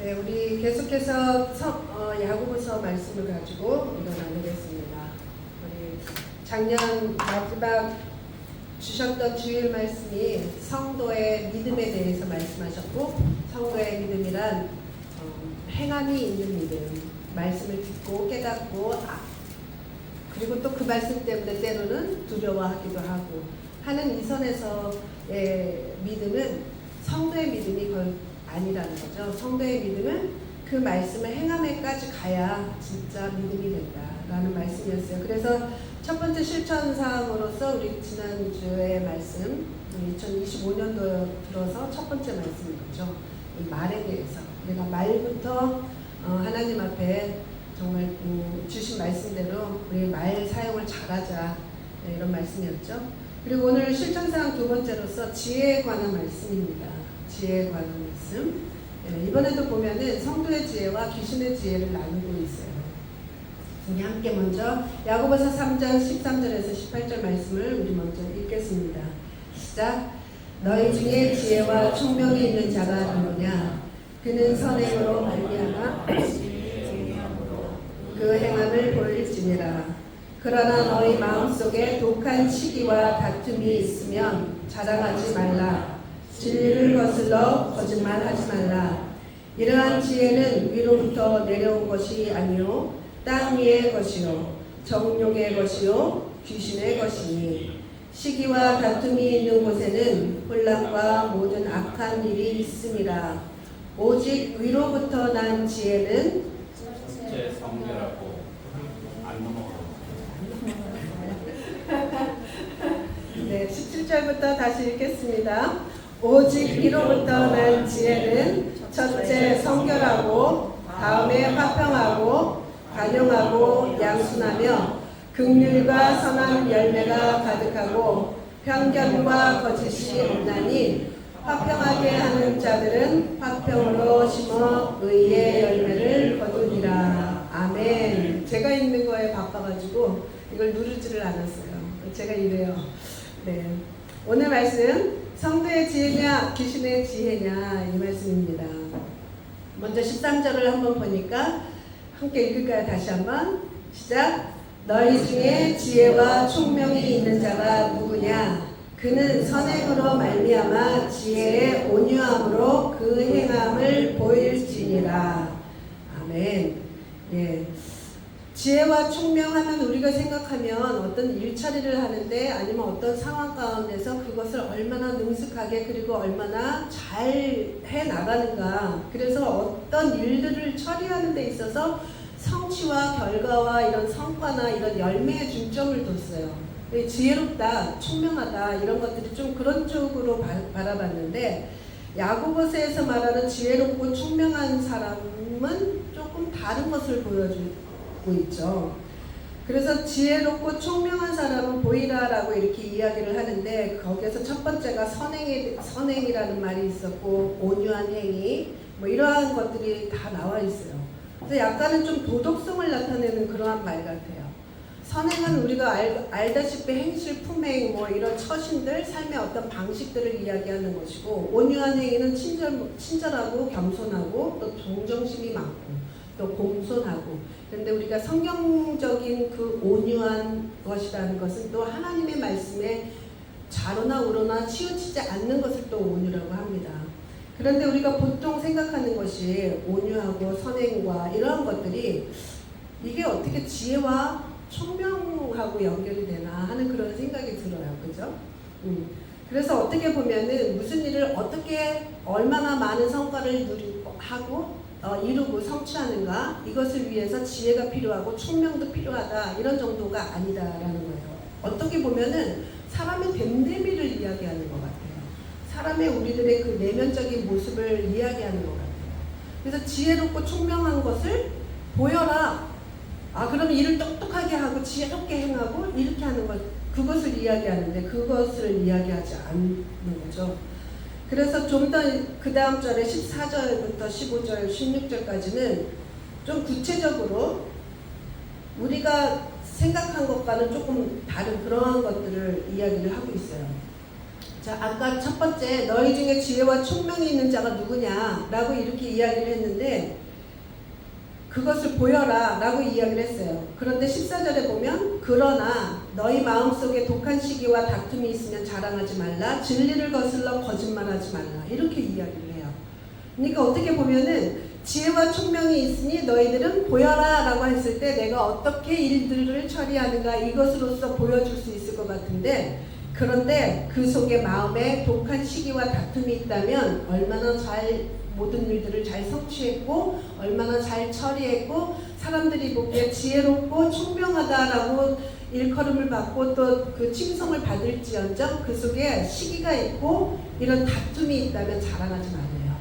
네, 우리 계속해서 야고보서 말씀을 가지고 우리가 나누겠습니다. 우리 작년 마지막 주셨던 주일 말씀이 성도의 믿음에 대해서 말씀하셨고, 성도의 믿음이란 행함이 있는 믿음, 말씀을 듣고 깨닫고 그리고 또 그 말씀 때문에 때로는 두려워하기도 하고 하는 이 선에서의 믿음은 성도의 믿음이 거의 아니라는 거죠. 성도의 믿음은 그 말씀을 행함에까지 가야 진짜 믿음이 된다라는 말씀이었어요. 그래서 첫 번째 실천 사항으로서 우리 지난주의 말씀, 2025년도 들어서 첫 번째 말씀인 거죠. 이 말에 대해서 우리가 말부터 하나님 앞에 정말 주신 말씀대로 우리 말 사용을 잘하자, 이런 말씀이었죠. 그리고 오늘 실천사항 두 번째로서 지혜에 관한 말씀입니다. 지혜에 관한 말씀. 이번에도 보면은 성도의 지혜와 귀신의 지혜를 나누고 있어요. 우리 함께 먼저 야고보서 3장 13절에서 18절 말씀을 우리 먼저 읽겠습니다. 시작. 너희 중에 지혜와 총명이 있는 자가 누구냐? 그는 선행으로 말미암아 그 행함을 보일지니라. 그러나 너희 마음속에 독한 시기와 다툼이 있으면 자랑하지 말라. 진리를 거슬러 거짓말하지 말라. 이러한 지혜는 위로부터 내려온 것이 아니요 땅 위의 것이요 정욕의 것이요 귀신의 것이니, 시기와 다툼이 있는 곳에는 혼란과 모든 악한 일이 있음이라. 오직 위로부터 난 지혜는 첫째 성결하고 안 넘어가고. 네, 17절부터 다시 읽겠습니다. 오직 위로부터 난 지혜는 첫째 성결하고 다음에 화평하고 관용하고 양순하며 긍휼과 선한 열매가 가득하고 편견과 거짓이 없나니, 화평하게 하는 자들은 화평으로 심어 의의 열매를 거두리라. 아멘. 제가 읽는 거에 바빠가지고 이걸 누르지를 않았어요. 제가 이래요. 네, 오늘 말씀 성도의 지혜냐 귀신의 지혜냐 이 말씀입니다. 먼저 13절을 한번 보니까 함께 읽을까요? 다시 한번 시작. 너희 중에 지혜와 총명이 있는 자가 누구냐? 그는 선행으로 말미암아 지혜의 온유함으로 그 행함을 보일지니라. 아멘. 예. 지혜와 총명하면 우리가 생각하면 어떤 일처리를 하는데 아니면 어떤 상황 가운데서 그것을 얼마나 능숙하게 그리고 얼마나 잘 해나가는가, 그래서 어떤 일들을 처리하는 데 있어서 성취와 결과와 이런 성과나 이런 열매에 중점을 뒀어요. 지혜롭다, 총명하다 이런 것들이 좀 그런 쪽으로 바라봤는데, 야고보서에서 말하는 지혜롭고 총명한 사람은 조금 다른 것을 보여주고 있죠. 그래서 지혜롭고 총명한 사람은 보이라라고 이렇게 이야기를 하는데, 거기에서 첫 번째가 선행이라는 말이 있었고, 온유한 행위, 뭐 이러한 것들이 다 나와 있어요. 그래서 약간은 좀 도덕성을 나타내는 그러한 말 같아요. 선행은 우리가 알다시피 행실, 품행, 뭐 이런 처신들, 삶의 어떤 방식들을 이야기하는 것이고, 온유한 행위는 친절하고 겸손하고 또 동정심이 많고 또 공손하고. 그런데 우리가 성경적인 그 온유한 것이라는 것은 또 하나님의 말씀에 좌로나 우로나 치우치지 않는 것을 또 온유라고 합니다. 그런데 우리가 보통 생각하는 것이 온유하고 선행과 이러한 것들이 이게 어떻게 지혜와 총명하고 연결이 되나 하는 그런 생각이 들어요. 그죠? 그래서 어떻게 보면은 무슨 일을 어떻게 얼마나 많은 성과를 이루고 성취하는가, 이것을 위해서 지혜가 필요하고 총명도 필요하다 이런 정도가 아니다라는 거예요. 어떻게 보면은 사람의 됨됨이를 이야기하는 것 같아요. 사람의 우리들의 그 내면적인 모습을 이야기하는 것 같아요. 그래서 지혜롭고 총명한 것을 보여라. 그러면 일을 똑똑하게 하고 지혜롭게 행하고 이렇게 하는 것, 그것을 이야기하는데 그것을 이야기하지 않는 거죠. 그래서 좀 더 그 다음 절에 14절부터 15절, 16절까지는 좀 구체적으로 우리가 생각한 것과는 조금 다른 그러한 것들을 이야기를 하고 있어요. 자, 아까 첫 번째 너희 중에 지혜와 총명이 있는 자가 누구냐라고 이렇게 이야기를 했는데 그것을 보여라 라고 이야기를 했어요. 그런데 14절에 보면 그러나 너희 마음속에 독한 시기와 다툼이 있으면 자랑하지 말라. 진리를 거슬러 거짓말하지 말라. 이렇게 이야기를 해요. 그러니까 어떻게 보면은 지혜와 총명이 있으니 너희들은 보여라 라고 했을 때 내가 어떻게 일들을 처리하는가 이것으로서 보여줄 수 있을 것 같은데 그런데 그 속에 마음에 독한 시기와 다툼이 있다면 얼마나 잘 모든 일들을 잘 성취했고 얼마나 잘 처리했고 사람들이 보기에 지혜롭고 총명하다라고 일컬음을 받고 또 그 칭송을 받을지언정 그 속에 시기가 있고 이런 다툼이 있다면 자랑하지 말아요.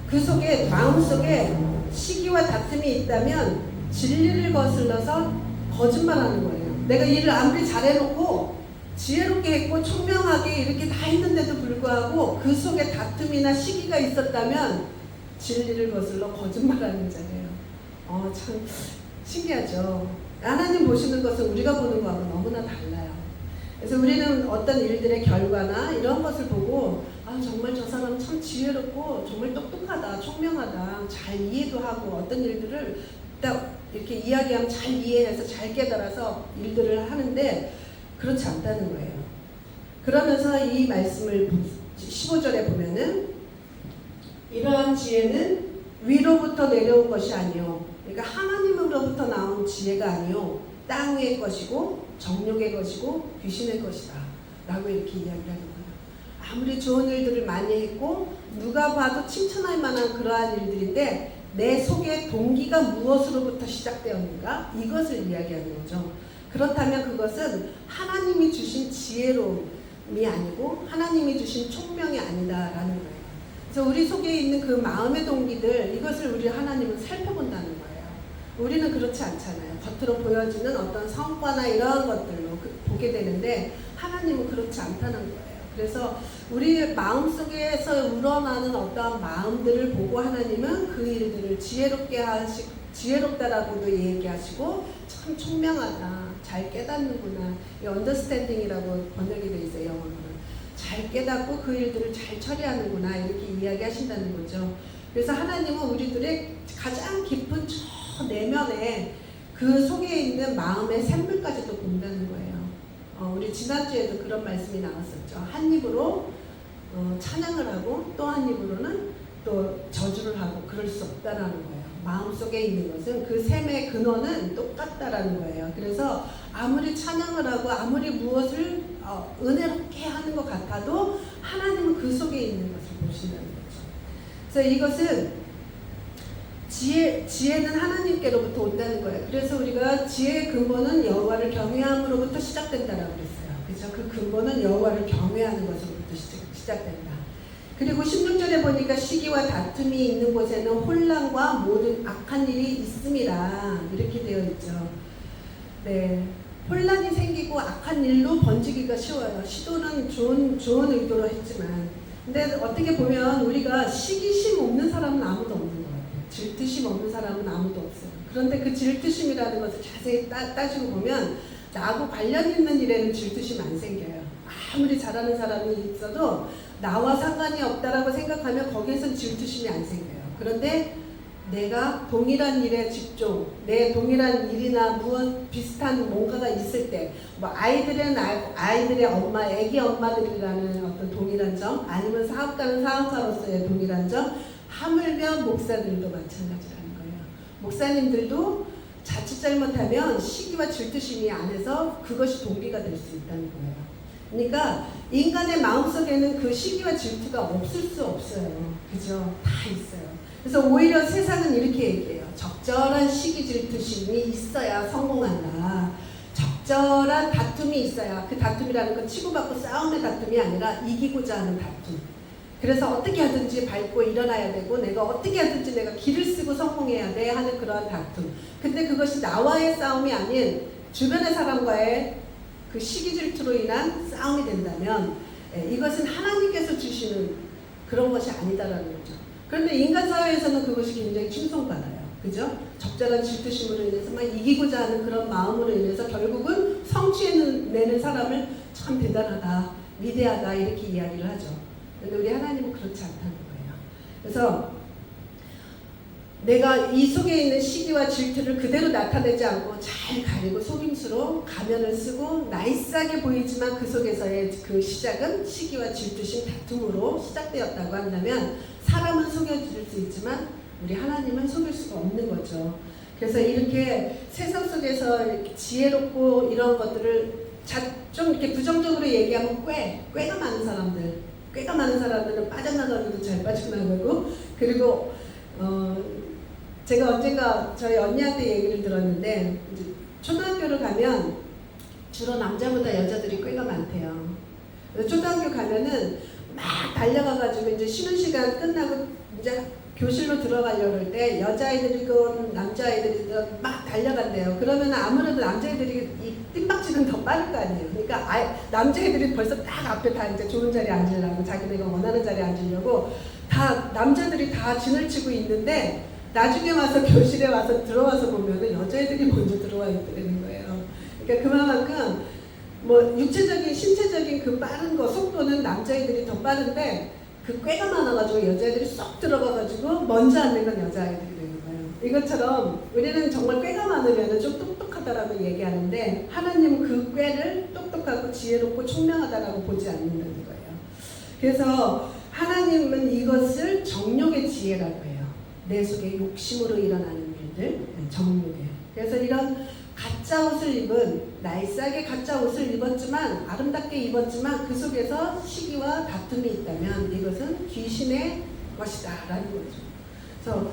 그 속에 마음속에 시기와 다툼이 있다면 진리를 거슬러서 거짓말하는 거예요. 내가 일을 아무리 잘해놓고 지혜롭게 했고 총명하게 이렇게 다 했는데도 불구하고 그 속에 다툼이나 시기가 있었다면 진리를 거슬러 거짓말하는 자예요. 참 신기하죠. 하나님 보시는 것은 우리가 보는 거하고 너무나 달라요. 그래서 우리는 어떤 일들의 결과나 이런 것을 보고 정말 저 사람 참 지혜롭고 정말 똑똑하다, 총명하다, 잘 이해도 하고 어떤 일들을 딱 이렇게 이야기하면 잘 이해해서 잘 깨달아서 일들을 하는데 그렇지 않다는 거예요. 그러면서 이 말씀을 15절에 보면은 이러한 지혜는 위로부터 내려온 것이 아니요. 그러니까 하나님으로부터 나온 지혜가 아니요. 땅 위의 것이고 정욕의 것이고 귀신의 것이다. 라고 이렇게 이야기를 하는 거예요. 아무리 좋은 일들을 많이 했고 누가 봐도 칭찬할 만한 그러한 일들인데 내 속의 동기가 무엇으로부터 시작되었는가? 이것을 이야기하는 거죠. 그렇다면 그것은 하나님이 주신 지혜로움이 아니고 하나님이 주신 총명이 아니다라는 거예요. 그래서 우리 속에 있는 그 마음의 동기들 이것을 우리 하나님은 살펴본다는 거예요. 우리는 그렇지 않잖아요. 겉으로 보여지는 어떤 성과나 이런 것들로 보게 되는데 하나님은 그렇지 않다는 거예요. 그래서 우리 마음속에서 우러나는 어떠한 마음들을 보고 하나님은 그 일들을 지혜롭게 하시고 지혜롭다라고도 얘기하시고 참 총명하다, 잘 깨닫는구나. 이 언더스탠딩이라고 번역이 돼 있어요. 영어로는. 잘 깨닫고 그 일들을 잘 처리하는구나 이렇게 이야기하신다는 거죠. 그래서 하나님은 우리들의 가장 깊은 저 내면에 그 속에 있는 마음의 샘물까지도 본다는 거예요. 우리 지난주에도 그런 말씀이 나왔었죠. 한 입으로 찬양을 하고 또 한 입으로는 또 저주를 하고 그럴 수 없다라는 거예요. 마음속에 있는 것은 그 샘의 근원은 똑같다라는 거예요. 그래서 아무리 찬양을 하고 아무리 무엇을 은혜롭게 하는 것 같아도 하나님은 그 속에 있는 것을 보신다는 거죠. 그래서 이것은 지혜는 하나님께로부터 온다는 거예요. 그래서 우리가 지혜의 근본은 여호와를 경외함으로부터 시작된다라고 그랬어요. 그래서 그 근본은 여호와를 경외하는 것으로부터 시작된다. 그리고 16절에 보니까 시기와 다툼이 있는 곳에는 혼란과 모든 악한 일이 있음이라 이렇게 되어 있죠. 네, 혼란이 생기고 악한 일로 번지기가 쉬워요. 시도는 좋은 의도로 했지만 근데 어떻게 보면 우리가 시기심 없는 사람은 아무도 없는 것 같아요. 질투심 없는 사람은 아무도 없어요. 그런데 그 질투심이라는 것을 자세히 따지고 보면 나하고 관련 있는 일에는 질투심 안 생겨요. 아무리 잘하는 사람이 있어도 나와 상관이 없다라고 생각하면 거기에선 질투심이 안 생겨요. 그런데 내가 동일한 일에 집중, 내 동일한 일이나 무엇 비슷한 뭔가가 있을 때, 뭐 아이들의 엄마, 애기 엄마들이라는 어떤 동일한 점, 아니면 사업가는 사업가로서의 동일한 점, 하물며 목사들도 마찬가지라는 거예요. 목사님들도 자칫 잘못하면 시기와 질투심이 안에서 그것이 동기가 될 수 있다는 거예요. 그러니까 인간의 마음속에는 그 시기와 질투가 없을 수 없어요. 그죠? 다 있어요. 그래서 오히려 세상은 이렇게 얘기해요. 적절한 시기 질투심이 있어야 성공한다. 적절한 다툼이 있어야, 그 다툼이라는 건 치고받고 싸움의 다툼이 아니라 이기고자 하는 다툼. 그래서 어떻게 하든지 밟고 일어나야 되고 내가 어떻게 하든지 내가 길을 쓰고 성공해야 돼 하는 그러한 다툼. 근데 그것이 나와의 싸움이 아닌 주변의 사람과의 그 시기 질투로 인한 싸움이 된다면 이것은 하나님께서 주시는 그런 것이 아니다라는 거죠. 그런데 인간 사회에서는 그것이 굉장히 칭송받아요. 그죠? 적절한 질투심으로 인해서 막 이기고자 하는 그런 마음으로 인해서 결국은 성취해내는 사람을 참 대단하다 위대하다 이렇게 이야기를 하죠. 근데 우리 하나님은 그렇지 않다는 거예요. 그래서 내가 이 속에 있는 시기와 질투를 그대로 나타내지 않고 잘 가리고 속임수로 가면을 쓰고 나이스하게 보이지만 그 속에서의 그 시작은 시기와 질투심 다툼으로 시작되었다고 한다면 사람은 속여줄 수 있지만 우리 하나님은 속일 수가 없는 거죠. 그래서 이렇게 세상 속에서 이렇게 지혜롭고 이런 것들을 좀 이렇게 부정적으로 얘기하면 꾀가 많은 사람들은 빠져나가기도 잘 빠져나가고, 그리고 제가 언젠가 저희 언니한테 얘기를 들었는데, 이제 초등학교를 가면 주로 남자보다 여자들이 꾀가 많대요. 그래서 초등학교 가면은 막 달려가가지고 이제 쉬는 시간 끝나고 이제 교실로 들어가려고 할 때 여자아이들이건 남자아이들이건 막 달려간대요. 그러면 아무래도 남자애들이 이 뜀박질은 더 빠를 거 아니에요. 그러니까 남자애들이 벌써 딱 앞에 다 이제 좋은 자리에 앉으려고, 자기네가 원하는 자리에 앉으려고 다 남자들이 다 진을 치고 있는데, 나중에 와서 교실에 와서 들어와서 보면은 여자애들이 먼저 들어와 있다는 거예요. 그러니까 그만큼 뭐 육체적인 신체적인 그 빠른 거 속도는 남자애들이 더 빠른데, 그 꾀가 많아가지고 여자애들이 쏙 들어가가지고 먼저 앉는 건 여자애들이 되는 거예요. 이것처럼 우리는 정말 꾀가 많으면 좀 똑똑하다라고 얘기하는데, 하나님은 그 꾀를 똑똑하고 지혜롭고 총명하다라고 보지 않는다는 거예요. 그래서 하나님은 이것을 정욕의 지혜라고 해요. 내 속에 욕심으로 일어나는 일들, 정욕에. 그래서 이런 가짜 옷을 입은, 나이스하게 가짜 옷을 입었지만, 아름답게 입었지만 그 속에서 시기와 다툼이 있다면 이것은 귀신의 것이다 라는 거죠. 그래서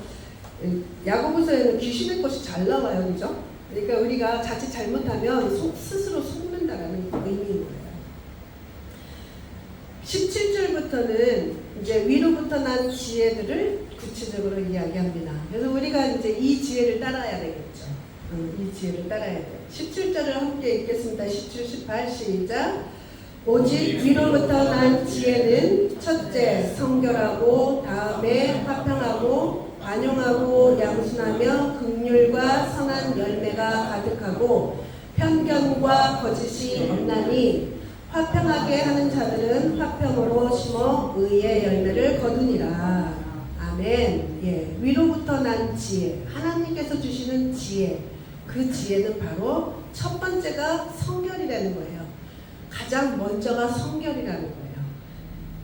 야고보서에는 귀신의 것이 잘 나와요. 그죠? 그러니까 우리가 자칫 잘못하면 스스로 속는다라는 의미인 거예요. 17절부터는 이제 위로부터 난 지혜들을 구체적으로 이야기합니다. 그래서 우리가 이제 이 지혜를 따라야 되겠죠. 이 지혜를 따라야 돼요. 17절을 함께 읽겠습니다. 17, 18 시작. 오직 위로부터 난 지혜는 첫째 성결하고, 다음에 화평하고, 관용하고, 양순하며 긍휼과 선한 열매가 가득하고, 편견과 거짓이 없나니 화평하게 하는 자들은 화평으로 심어 의의 열매를 거두니라. 아멘. 예, 위로부터 난 지혜, 하나님께서 주시는 지혜, 그 지혜는 바로 첫 번째가 성결이라는 거예요. 가장 먼저가 성결이라는 거예요.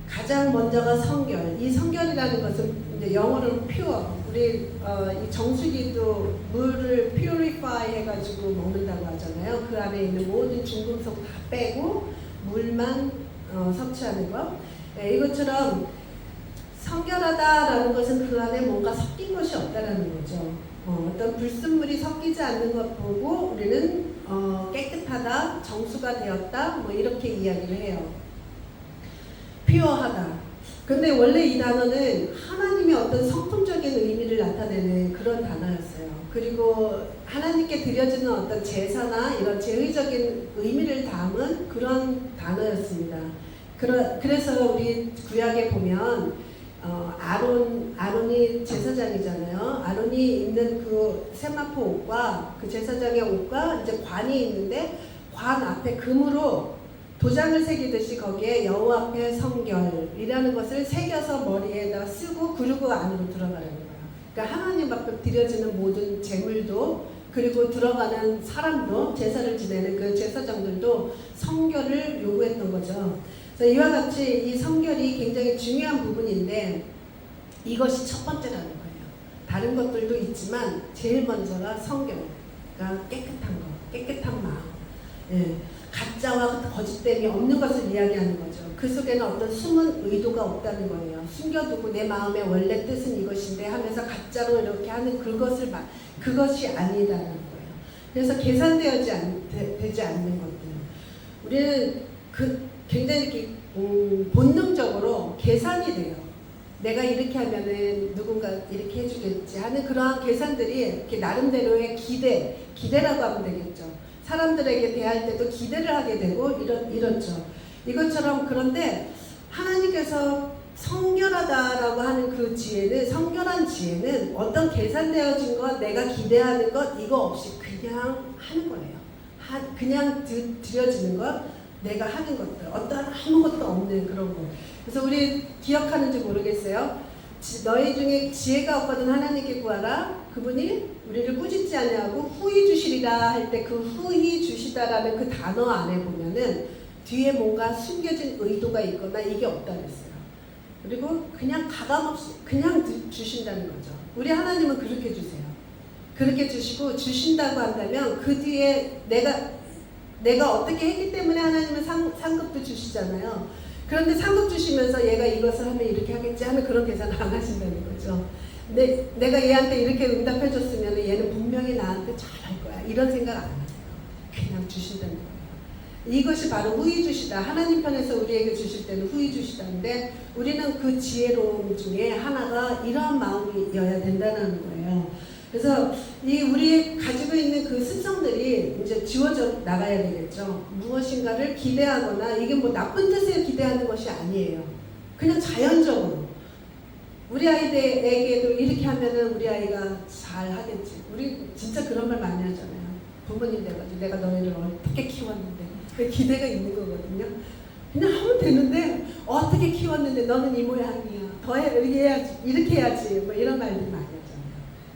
가장 먼저가 성결. 이 성결이라는 것은 이제 영어로는 pure. 우리 이 정수기도 물을 purify 해가지고 먹는다고 하잖아요. 그 안에 있는 모든 중금속 다 빼고 물만 섭취하는 것. 예, 이것처럼 성결하다라는 것은 그 안에 뭔가 섞인 것이 없다라는 거죠. 어떤 불순물이 섞이지 않는 것 보고 우리는 깨끗하다, 정수가 되었다, 뭐 이렇게 이야기를 해요. 퓨어하다. 근데 원래 이 단어는 하나님의 어떤 성품적인 의미를 나타내는 그런 단어였어요. 그리고 하나님께 드려지는 어떤 제사나 이런 제의적인 의미를 담은 그런 단어였습니다. 그래서 우리 구약에 보면 아론이 제사장이잖아요. 아론이 입는 그 세마포 옷과 그 제사장의 옷과 이제 관이 있는데, 관 앞에 금으로 도장을 새기듯이 거기에 여호와 앞에 성결이라는 것을 새겨서 머리에다 쓰고 그리고 안으로 들어가는 거예요. 그러니까 하나님 앞에 드려지는 모든 제물도, 그리고 들어가는 사람도, 제사를 지내는 그 제사장들도 성결을 요구했던 거죠. 이와 같이 이 성결이 굉장히 중요한 부분인데, 이것이 첫 번째라는 거예요. 다른 것들도 있지만 제일 먼저가 성결, 그러니까 깨끗한 것, 깨끗한 마음, 예, 가짜와 거짓됨이 없는 것을 이야기하는 거죠. 그 속에는 어떤 숨은 의도가 없다는 거예요. 숨겨두고 내 마음의 원래 뜻은 이것인데 하면서 가짜로 이렇게 하는 그것이 아니다라는 거예요. 그래서 계산되지 않는 것들. 우리는 굉장히 이렇게 본능적으로 계산이 돼요. 내가 이렇게 하면은 누군가 이렇게 해주겠지 하는 그러한 계산들이 이렇게 나름대로의 기대라고 하면 되겠죠. 사람들에게 대할 때도 기대를 하게 되고 이렇죠. 이것처럼. 그런데 하나님께서 성결하다라고 하는 그 지혜는, 성결한 지혜는 어떤 계산되어진 것, 내가 기대하는 것 이거 없이 그냥 하는 거예요. 그냥 드려지는 것, 내가 하는 것들, 어떠한 아무것도 없는 그런 것. 그래서 우리 기억하는지 모르겠어요. 너희 중에 지혜가 없거든 하나님께 구하라. 그분이 우리를 꾸짖지 않냐고 후히 주시리라 할 때 그 후히 주시다라는 그 단어 안에 보면은 뒤에 뭔가 숨겨진 의도가 있거나 이게 없다 그랬어요. 그리고 그냥 가감없이 그냥 주신다는 거죠. 우리 하나님은 그렇게 주세요. 그렇게 주시고 주신다고 한다면 그 뒤에 내가 어떻게 했기 때문에 하나님은 상급도 주시잖아요. 그런데 상급 주시면서 얘가 이것을 하면 이렇게 하겠지 하는 그런 계산 안 하신다는 거죠. 내가 얘한테 이렇게 응답해 줬으면 얘는 분명히 나한테 잘할 거야. 이런 생각 안 하세요. 그냥 주신다는 거예요. 이것이 바로 후히 주시다. 하나님 편에서 우리에게 주실 때는 후히 주시다는데 우리는 그 지혜로움 중에 하나가 이러한 마음이어야 된다는 거예요. 그래서 이 우리 가지고 있는 그 습성들이 이제 지워져 나가야 되겠죠. 무엇인가를 기대하거나 이게 뭐 나쁜 뜻에 기대하는 것이 아니에요. 그냥 자연적으로 우리 아이들에게도 이렇게 하면은 우리 아이가 잘 하겠지. 우리 진짜 그런 말 많이 하잖아요. 부모님 돼가지고 내가 너희를 어떻게 키웠는데 그 기대가 있는 거거든요. 그냥 하면 되는데 어떻게 키웠는데 너는 이 모양이야. 이렇게 해야지. 뭐 이런 말들 많이 하잖아요.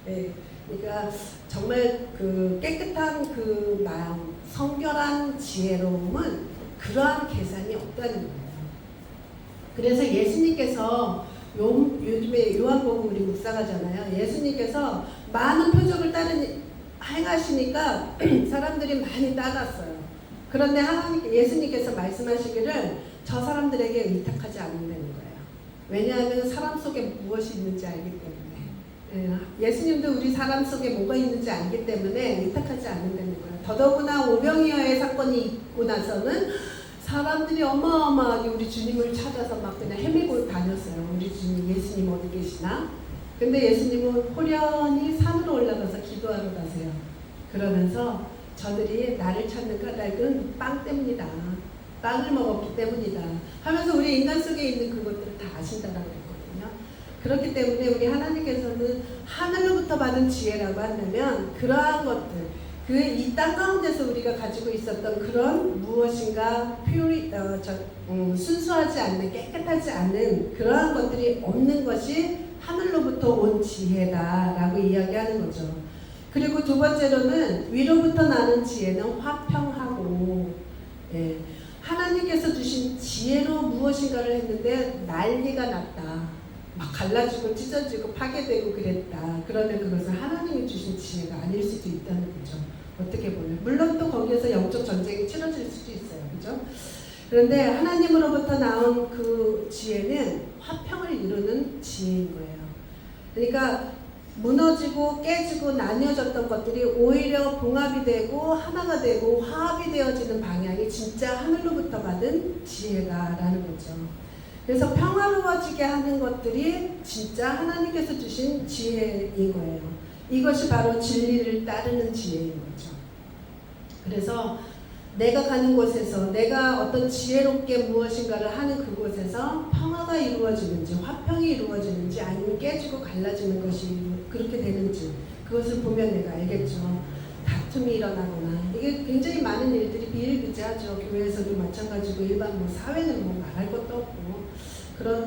네. 그러니까 정말 그 깨끗한 그 마음, 성결한 지혜로움은 그러한 계산이 없다는 거예요. 그래서 예수님께서 요즘에 요한복음 우리 묵상하잖아요. 예수님께서 많은 표적을 행하시니까 사람들이 많이 따랐어요. 그런데 예수님께서 말씀하시기를 저 사람들에게 의탁하지 않는다는 거예요. 왜냐하면 사람 속에 무엇이 있는지 알기 때문에. 예수님도 우리 사람 속에 뭐가 있는지 알기 때문에 의탁하지 않는다는 거예요. 더더구나 오병이어의 사건이 있고 나서는 사람들이 어마어마하게 우리 주님을 찾아서 막 그냥 헤매고 다녔어요. 우리 주님 예수님 어디 계시나? 근데 예수님은 호련히 산으로 올라가서 기도하러 가세요. 그러면서 저들이 나를 찾는 까닭은 빵 때문이다. 빵을 먹었기 때문이다. 하면서 우리 인간 속에 있는 그것들을 다 아신다라고 했거든요. 그렇기 때문에 우리 하나님께서는 하늘로부터 받은 지혜라고 한다면 그러한 것들, 그 이 땅 가운데서 우리가 가지고 있었던 그런 무엇인가 순수하지 않는, 깨끗하지 않는 그러한 것들이 없는 것이 하늘로부터 온 지혜다라고 이야기하는 거죠. 그리고 두 번째로는 위로부터 나는 지혜는 화평하고, 하나님께서 주신 지혜로 무엇인가를 했는데 난리가 났다. 막 갈라지고 찢어지고 파괴되고 그랬다. 그러면 그것은 하나님이 주신 지혜가 아닐 수도 있다는 거죠. 어떻게 보면. 물론 또 거기에서 영적 전쟁이 치러질 수도 있어요. 그죠? 그런데 하나님으로부터 나온 그 지혜는 화평을 이루는 지혜인 거예요. 그러니까 무너지고 깨지고 나뉘어졌던 것들이 오히려 봉합이 되고 하나가 되고 화합이 되어지는 방향이 진짜 하늘로부터 받은 지혜다라는 거죠. 그래서 평화로워지게 하는 것들이 진짜 하나님께서 주신 지혜인 거예요. 이것이 바로 진리를 따르는 지혜인 거죠. 그래서 내가 가는 곳에서 내가 어떤 지혜롭게 무엇인가를 하는 그곳에서 평화가 이루어지는지 화평이 이루어지는지 아니면 깨지고 갈라지는 것이 그렇게 되는지 그것을 보면 내가 알겠죠. 다툼이 일어나거나 이게 굉장히 많은 일들이 비일비재하죠. 교회에서도 마찬가지고 일반 사회는 말할 것도 없고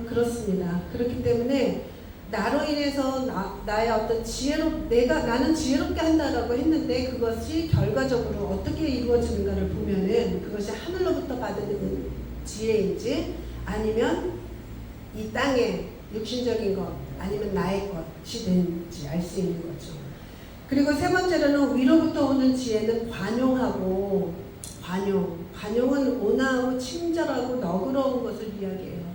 그렇습니다. 그렇기 때문에 나로 인해서 나의 어떤 나는 지혜롭게 한다라고 했는데 그것이 결과적으로 어떻게 이루어지는가를 보면은 그것이 하늘로부터 받은 지혜인지 아니면 이 땅의 육신적인 것 아니면 나의 것이 되는지 알 수 있는 거죠. 그리고 세 번째로는 위로부터 오는 지혜는 관용하고 관용은 온화하고 친절하고 너그러운 것을 이야기해요.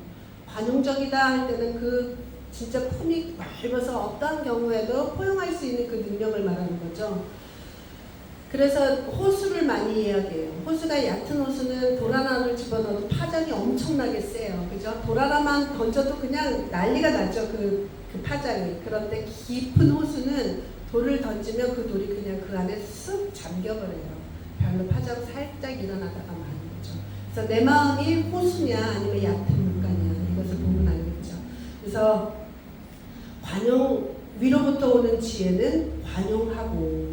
관용적이다 할 때는 그 진짜 품이 넓어서 어떠한 경우에도 포용할 수 있는 그 능력을 말하는 거죠. 그래서 호수를 많이 이야기해요. 호수가 얕은 호수는 돌 하나를 집어넣어도 파장이 엄청나게 세요. 그죠? 돌 하나만 던져도 그냥 난리가 나죠. 그 파장이. 그런데 깊은 호수는 돌을 던지면 그 돌이 그냥 그 안에 쓱 잠겨버려요. 별로 파장 살짝 일어나다가 마는 거죠. 그래서 내 마음이 호수냐 아니면 얕은 물가냐 이것을 보면 알겠죠. 그래서 위로부터 오는 지혜는 관용하고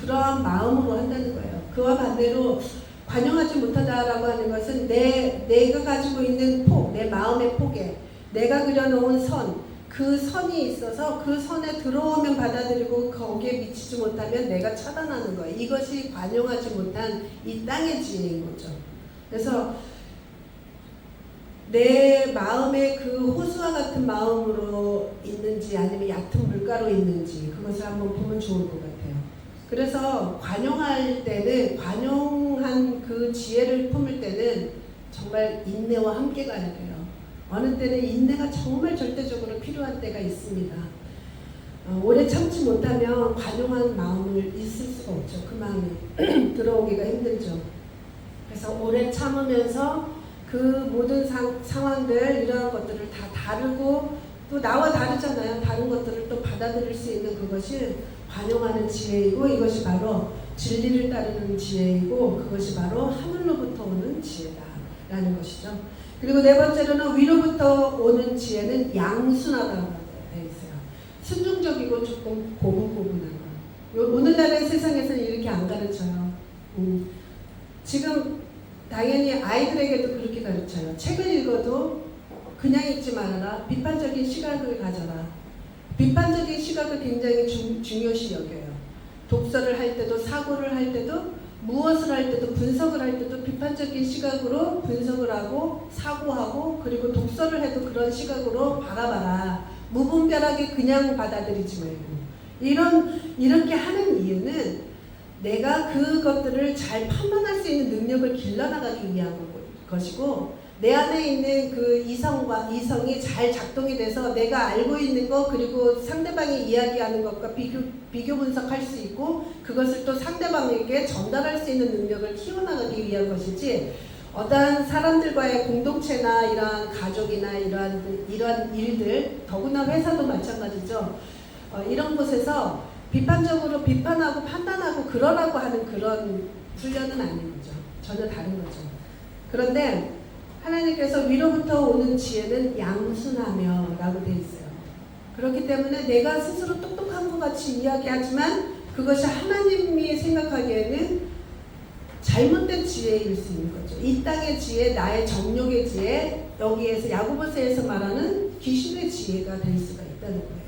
그러한 마음으로 한다는 거예요. 그와 반대로 관용하지 못하다라고 하는 것은 내가 가지고 있는 폭, 내 마음의 폭에 내가 그려놓은 선, 그 선이 있어서 그 선에 들어오면 받아들이고 거기에 미치지 못하면 내가 차단하는 거예요. 이것이 관용하지 못한 이 땅의 지혜인 거죠. 그래서 내 마음에 그 호수와 같은 마음으로 있는지 아니면 얕은 물가로 있는지 그것을 한번 보면 좋을 것 같아요. 그래서 관용할 때는, 관용한 그 지혜를 품을 때는 정말 인내와 함께 가야 돼요. 어느 때는 인내가 정말 절대적으로 필요한 때가 있습니다. 오래 참지 못하면 관용한 마음을 있을 수가 없죠. 그 마음이 들어오기가 힘들죠. 그래서 오래 참으면서 그 모든 상황들, 이러한 것들을 다 다르고 또 나와 다르잖아요. 다른 것들을 또 받아들일 수 있는 그것이 관용하는 지혜이고, 이것이 바로 진리를 따르는 지혜이고, 그것이 바로 하늘로부터 오는 지혜다라는 것이죠. 그리고 네 번째로는 위로부터 오는 지혜는 양순하다고 되어 있어요. 순종적이고 조금 고분고분한 거. 오늘날의 세상에서는 이렇게 안 가르쳐요. 지금 당연히 아이들에게도 그렇게 가르쳐요. 책을 읽어도 그냥 읽지 말아라. 비판적인 시각을 가져라. 비판적인 시각을 굉장히 중요시 여겨요. 독서를 할 때도, 사고를 할 때도, 무엇을 할 때도, 분석을 할 때도 비판적인 시각으로 분석을 하고 사고하고, 그리고 독서를 해도 그런 시각으로 바라봐라. 무분별하게 그냥 받아들이지 말고. 이렇게 하는 이유는 내가 그것들을 잘 판단할 수 있는 능력을 길러나가기 위한 것이고, 내 안에 있는 그 이성이 잘 작동이 돼서 내가 알고 있는 것, 그리고 상대방이 이야기하는 것과 비교 분석할 수 있고, 그것을 또 상대방에게 전달할 수 있는 능력을 키워나가기 위한 것이지, 어떠한 사람들과의 공동체나 이러한 가족이나 이러한 일들, 더구나 회사도 마찬가지죠. 이런 곳에서 비판적으로 비판하고 판단하고 그러라고 하는 그런 훈련은 아닌 거죠. 전혀 다른 거죠. 그런데 하나님께서 위로부터 오는 지혜는 양순하며 라고 되어 있어요. 그렇기 때문에 내가 스스로 똑똑한 것 같이 이야기하지만 그것이 하나님이 생각하기에는 잘못된 지혜일 수 있는 거죠. 이 땅의 지혜, 나의 정욕의 지혜, 여기에서 야고보서에서 말하는 귀신의 지혜가 될 수가 있다는 거예요.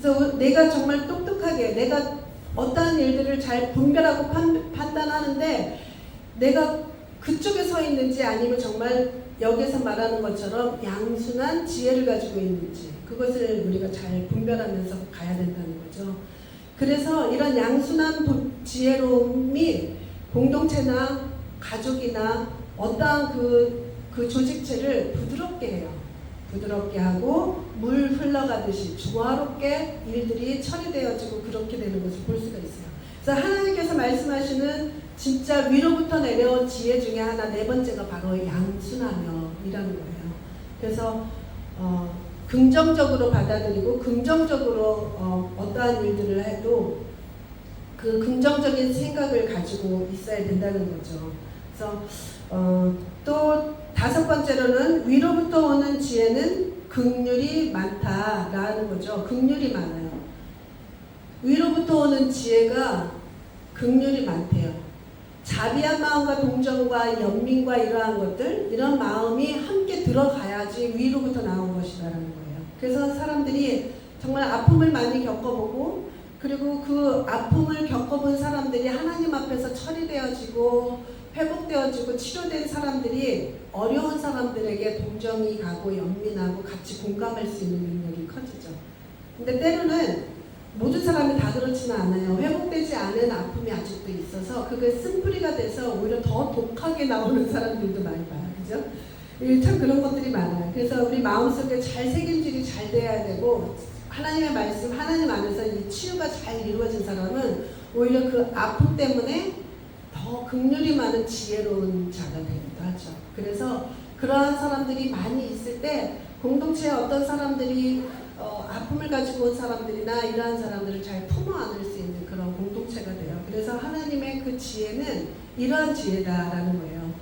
그래서 내가 정말 똑똑하게, 내가 어떠한 일들을 잘 분별하고 판단하는데 내가 그쪽에 서 있는지, 아니면 정말 여기서 말하는 것처럼 양순한 지혜를 가지고 있는지, 그것을 우리가 잘 분별하면서 가야 된다는 거죠. 그래서 이런 양순한 지혜로움이 공동체나 가족이나 어떠한 그 조직체를 부드럽게 해요. 부드럽게 하고 물 흘러가듯이 조화롭게 일들이 처리되어지고 그렇게 되는 것을 볼 수가 있어요. 그래서 하나님께서 말씀하시는 진짜 위로부터 내려온 지혜 중에 하나, 네 번째가 바로 양순하며 이라는 거예요. 그래서 긍정적으로 받아들이고 긍정적으로 어떠한 일들을 해도 그 긍정적인 생각을 가지고 있어야 된다는 거죠. 그래서 또 다섯 번째로는 위로부터 오는 지혜는 긍휼이 많다라는 거죠. 긍휼이 많아요. 위로부터 오는 지혜가 긍휼이 많대요. 자비한 마음과 동정과 연민과 이러한 것들, 이런 마음이 함께 들어가야지 위로부터 나온 것이라는 거예요. 그래서 사람들이 정말 아픔을 많이 겪어보고, 그리고 그 아픔을 겪어본 사람들이 하나님 앞에서 처리되어지고 회복되어지고 치료된 사람들이 어려운 사람들에게 동정이 가고 연민하고 같이 공감할 수 있는 능력이 커지죠. 근데 때로는 모든 사람이 다 그렇지는 않아요. 회복되지 않은 아픔이 아직도 있어서 그게 쓴뿌리가 돼서 오히려 더 독하게 나오는 사람들도 많이 봐요. 그죠? 참 그런 것들이 많아요. 그래서 우리 마음속에 잘 새김질이 잘 돼야 되고, 하나님의 말씀, 하나님 안에서 이 치유가 잘 이루어진 사람은 오히려 그 아픔 때문에 더 긍휼이 많은 지혜로운 자가 되기도 하죠. 그래서 그러한 사람들이 많이 있을 때 공동체에 어떤 사람들이 아픔을 가지고 온 사람들이나 이러한 사람들을 잘 품어 안을 수 있는 그런 공동체가 돼요. 그래서 하나님의 그 지혜는 이러한 지혜다라는 거예요.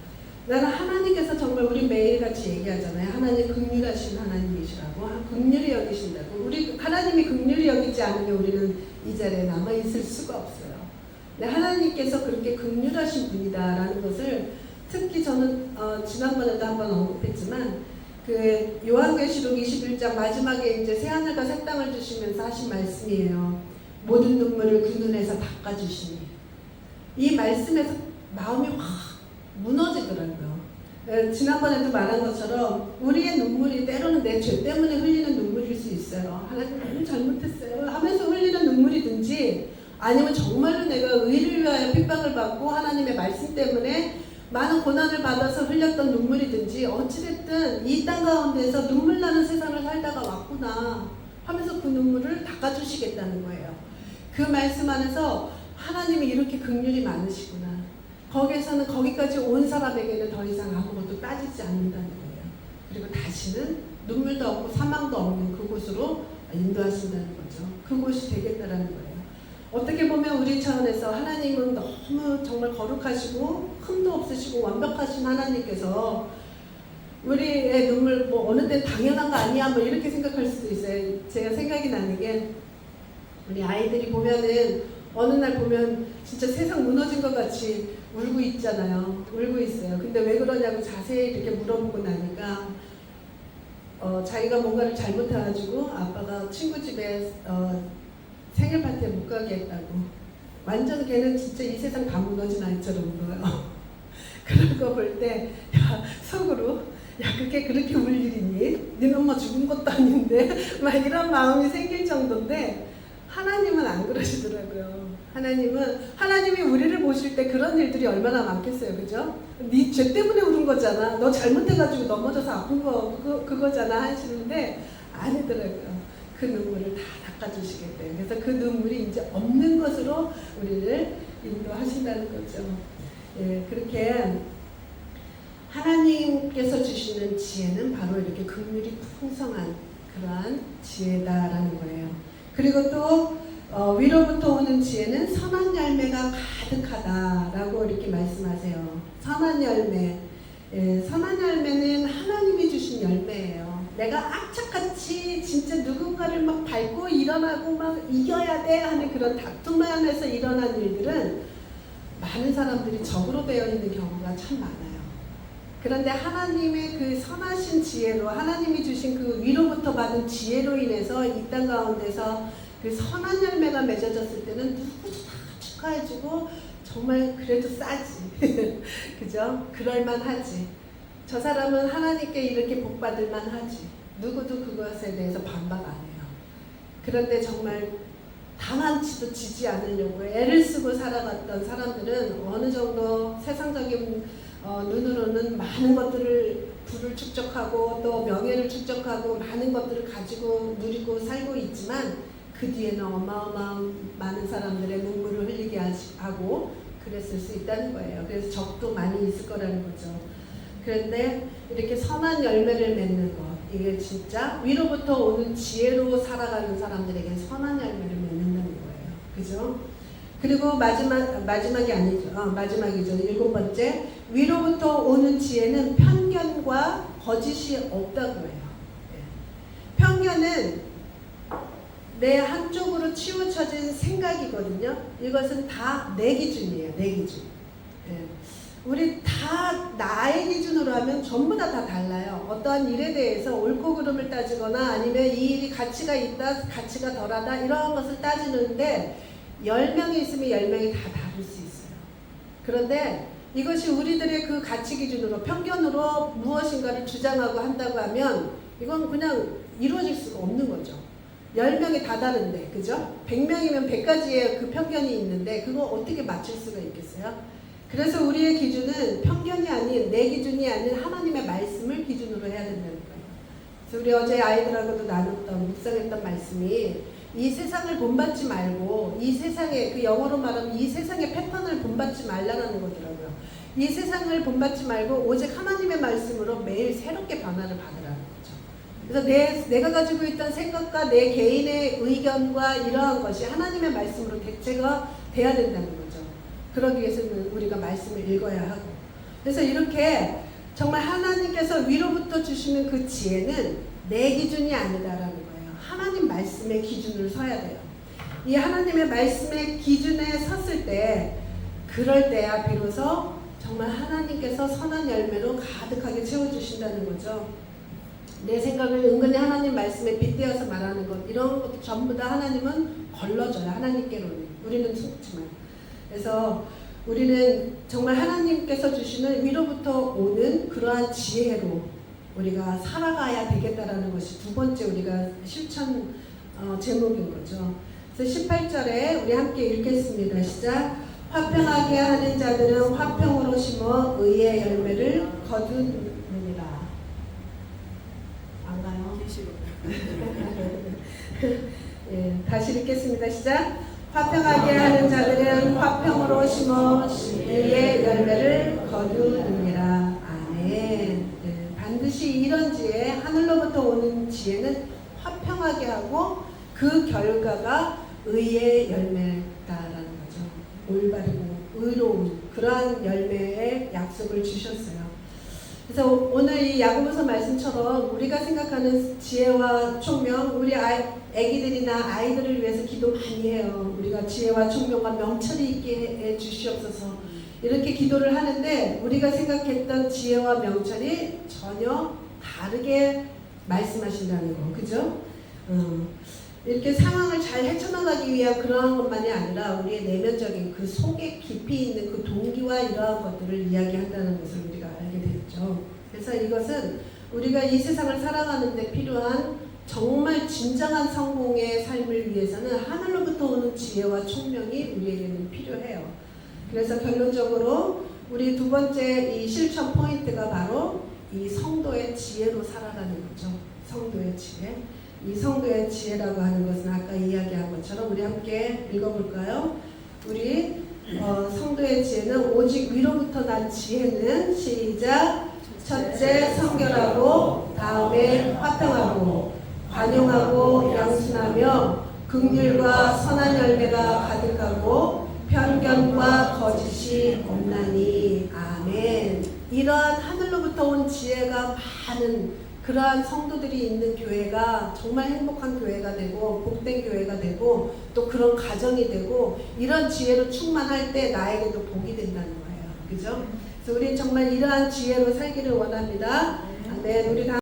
나는 하나님께서 정말 우리 매일같이 얘기하잖아요. 하나님 긍휼하신 하나님이시라고, 긍휼히 여기신다고. 우리 하나님이 긍휼히 여기지 않으면 우리는 이 자리에 남아있을 수가 없어요. 근데 하나님께서 그렇게 긍휼하신 분이다라는 것을 특히 저는 지난번에도 한번 언급했지만 그 요한계시록 21장 마지막에 이제 새하늘과 새 땅을 주시면서 하신 말씀이에요. 모든 눈물을 그 눈에서 닦아주시니. 이 말씀에서 마음이 확 무너지더라고요. 지난번에도 말한 것처럼 우리의 눈물이 때로는 내 죄 때문에 흘리는 눈물일 수 있어요. 하나님 너무 잘못했어요 하면서 흘리는 눈물이든지, 아니면 정말로 내가 의를 위하여 핍박을 받고 하나님의 말씀 때문에 많은 고난을 받아서 흘렸던 눈물이든지, 어찌됐든 이 땅 가운데서 눈물 나는 세상을 살다가 왔구나 하면서 그 눈물을 닦아주시겠다는 거예요. 그 말씀 안에서 하나님이 이렇게 긍휼이 많으시구나. 거기에서는 거기까지 온 사람에게는 더 이상 아무것도 따지지 않는다는 거예요. 그리고 다시는 눈물도 없고 사망도 없는 그곳으로 인도하신다는 거죠. 그곳이 되겠다라는 거예요. 어떻게 보면 우리 차원에서 하나님은 너무 정말 거룩하시고 흠도 없으시고 완벽하신 하나님께서 우리의 눈물 뭐 어느 때 당연한 거 아니야 뭐 이렇게 생각할 수도 있어요. 제가 생각이 나는 게, 우리 아이들이 보면은 어느 날 보면 진짜 세상 무너진 것 같이 울고 있잖아요. 울고 있어요. 근데 왜 그러냐고 자세히 이렇게 물어보고 나니까 자기가 뭔가를 잘못해가지고 아빠가 친구 집에 생일 파티에 못 가게 했다고. 완전 걔는 진짜 이 세상 다 무너진 아이처럼 울어요. 그런 거 볼 때 속으로 그게 그렇게 울 일이니? 네 엄마 죽은 것도 아닌데 막 이런 마음이 생길 정도인데, 하나님은 안 그러시더라고요. 하나님이 우리를 보실 때 그런 일들이 얼마나 많겠어요, 그죠? 네 죄 때문에 우는 거잖아. 너 잘못해가지고 넘어져서 아픈 거 그거잖아 하시는데 아니더라고요. 그 눈물을 다 닦아주시겠대요. 그래서 그 눈물이 이제 없는 것으로 우리를 인도하신다는 거죠. 예, 그렇게 하나님께서 주시는 지혜는 바로 이렇게 긍휼이 풍성한 그러한 지혜다라는 거예요. 그리고 또 위로부터 오는 지혜는 선한 열매가 가득하다라고 이렇게 말씀하세요. 선한 열매. 예, 선한 열매는 하나님이 주신 열매예요. 내가 악착같이 진짜 누군가를 막 밟고 일어나고 막 이겨야 돼 하는 그런 다툼 안에서 일어난 일들은 많은 사람들이 적으로 되어 있는 경우가 참 많아요. 그런데 하나님의 그 선하신 지혜로, 하나님이 주신 그 위로부터 받은 지혜로 인해서 이 땅 가운데서 그 선한 열매가 맺어졌을 때는 누구도 다 축하해주고 정말 그래도 싸지. 그죠? 그럴만하지. 저 사람은 하나님께 이렇게 복받을만 하지. 누구도 그것에 대해서 반박 안 해요. 그런데 정말 당한치도 지지 않으려고 애를 쓰고 살아갔던 사람들은 어느 정도 세상적인 눈으로는 많은 것들을 부를 축적하고 또 명예를 축적하고 많은 것들을 가지고 누리고 살고 있지만, 그 뒤에는 어마어마한 많은 사람들의 눈물을 흘리게 하고 그랬을 수 있다는 거예요. 그래서 적도 많이 있을 거라는 거죠. 그런데 이렇게 선한 열매를 맺는 것, 이게 진짜 위로부터 오는 지혜로 살아가는 사람들에게 선한 열매를 맺는다는 거예요. 그죠? 그리고 마지막이 아니죠. 마지막이죠. 7번째, 위로부터 오는 지혜는 편견과 거짓이 없다고 해요. 편견은 내 한쪽으로 치우쳐진 생각이거든요. 이것은 다 내 기준이에요. 내 기준. 우리 다 나의 기준으로 하면 전부 다 달라요. 어떠한 일에 대해서 옳고 그름을 따지거나 아니면 이 일이 가치가 있다, 가치가 덜하다 이런 것을 따지는데 10명이 있으면 10명이 다 다를 수 있어요. 그런데 이것이 우리들의 그 가치 기준으로 편견으로 무엇인가를 주장하고 한다고 하면 이건 그냥 이루어질 수가 없는 거죠. 10명이 다 다른데, 그죠? 100명이면 100가지의 그 편견이 있는데 그거 어떻게 맞출 수가 있겠어요? 그래서 우리의 기준은 편견이 아닌, 내 기준이 아닌 하나님의 말씀을 기준으로 해야 된다는 거예요. 그래서 우리 어제 아이들하고도 나눴던, 묵상했던 말씀이 이 세상을 본받지 말고 이 세상에, 그 영어로 말하면 이 세상의 패턴을 본받지 말라는 거더라고요. 이 세상을 본받지 말고 오직 하나님의 말씀으로 매일 새롭게 변화를 받으라는 거죠. 그래서 내가 가지고 있던 생각과 내 개인의 의견과 이러한 것이 하나님의 말씀으로 대체가 돼야 된다는 거죠. 그러기 위해서는 우리가 말씀을 읽어야 하고. 그래서 이렇게 정말 하나님께서 위로부터 주시는 그 지혜는 내 기준이 아니다라는 거예요. 하나님 말씀의 기준으로 서야 돼요. 이 하나님의 말씀의 기준에 섰을 때, 그럴 때야 비로소 정말 하나님께서 선한 열매로 가득하게 채워주신다는 거죠. 내 생각을 은근히 하나님 말씀에 빗대어서 말하는 것, 이런 것도 전부 다 하나님은 걸러줘요. 하나님께로는. 우리는 속지만. 그래서 우리는 정말 하나님께서 주시는 위로부터 오는 그러한 지혜로 우리가 살아가야 되겠다라는 것이 두 번째 우리가 실천 제목인 거죠. 그래서 18절에 우리 함께 읽겠습니다. 시작. 화평하게 하는 자들은 화평으로 심어 의의 열매를 거두느니라. 안 가요? 예, 다시 읽겠습니다. 시작. 화평하게 하는 자들은 화평으로 심어 의의 열매를 거두느니라. 아멘. 예, 반드시 이런 지혜, 하늘로부터 오는 지혜는 화평하게 하고 그 결과가 의의 열매다라는 거죠. 올바르고 의로운 그러한 열매의 약속을 주셨어요. 그래서 오늘 이 야고보서 말씀처럼 우리가 생각하는 지혜와 총명, 우리 애기들이나 아이들을 위해서 기도 많이 해요. 우리가 지혜와 총명과 명철이 있게 해 주시옵소서 이렇게 기도를 하는데, 우리가 생각했던 지혜와 명철이 전혀 다르게 말씀하신다는 거, 그죠? 이렇게 상황을 잘 헤쳐나가기 위한 그러한 것만이 아니라 우리의 내면적인 그 속에 깊이 있는 그 동기와 이러한 것들을 이야기한다는 것을 우리가 알게 되죠. 그래서 이것은 우리가 이 세상을 살아가는 데 필요한 정말 진정한 성공의 삶을 위해서는 하늘로부터 오는 지혜와 총명이 우리에게는 필요해요. 그래서 결론적으로 우리 두 번째 이 실천 포인트가 바로 이 성도의 지혜로 살아가는 거죠. 성도의 지혜. 이 성도의 지혜라고 하는 것은 아까 이야기한 것처럼 우리 함께 읽어볼까요? 우리 성도의 지혜는 오직 위로부터 난 지혜는 시작. 첫째 성결하고, 다음에 화평하고, 관용하고 양순하며 긍휼과 선한 열매가 가득하고 편견과 거짓이 없나니. 아멘. 이러한 하늘로부터 온 지혜가 많은 그러한 성도들이 있는 교회가 정말 행복한 교회가 되고 복된 교회가 되고 또 그런 가정이 되고, 이런 지혜로 충만할 때 나에게도 복이 된다는 거예요. 그죠? 그래서 우리 정말 이러한 지혜로 살기를 원합니다. 아멘. 우리 다